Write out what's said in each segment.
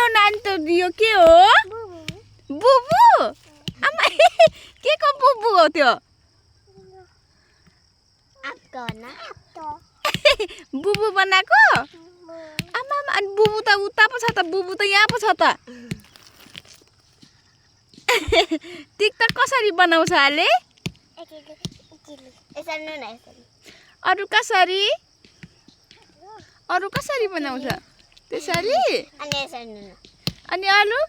सानो नानी त यो के हो बुबु आमा के को बुबु हो त्यो बुबु बनाएको आमा अनि बुबु त उता पो छ त बुबु त यहाँ पो छ त टिकटक कसरी बनाउँछ आले अरु कसरी बनाउँछ त्यसरी अनि आलु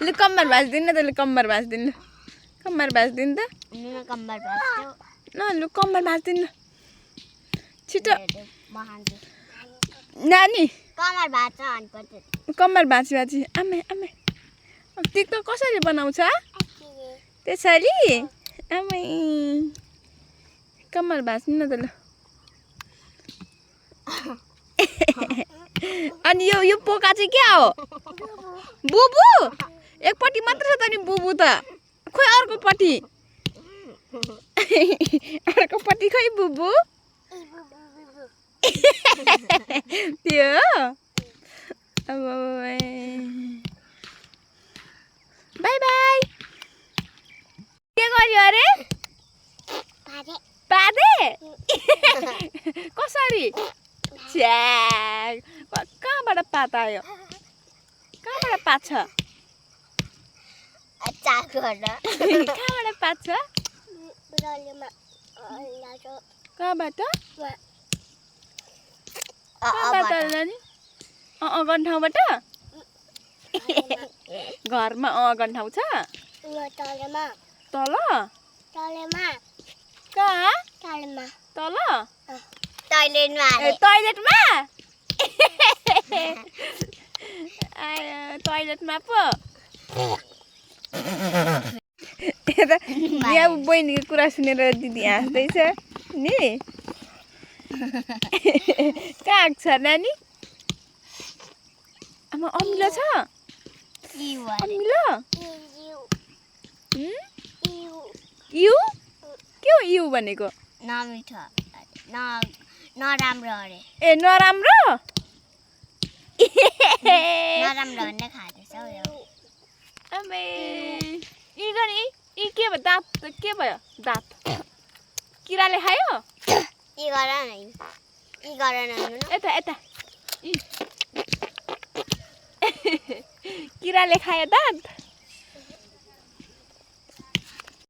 लु कम्मर भाँच्दिन त लु कम्मर भाँच्दिन त न लु कम्मर भाँच्दिन छिटो नानी कम्मर भाँची आमे टिकटक कसरी बनाउँछ त्यसरी आमै कम्मर भाँच्नु न त ल अनि यो पोका चाहिँ क्या हो बुबु एकपट्टि मात्र छ त नि बुबु त खोइ अर्कोपट्टि खै बुबु त्यो अब बाई बाई के गर्यो अरे पादे कसरी कहाँबाट पात आयो कहाँबाट पाछ कहाँबाट पाछ कहाँबाट नानी गन्ठाउँबाट घरमा गन्ठाउँ छ तल कहाँ तल टोइलेटमा पो यहाँ बहिनीको कुरा सुनेर दिदी हाँस्दैछ नि कहाँ आएको छ नानी आमा अमिलो छ अमिलो यु के हो यु भनेको नराम्रो अरे ए नराम्रो भन्ने खाँदैछ आमे यी के भयो दाँत के भयो दाँत किराले खायो यता किराले खायो दाँत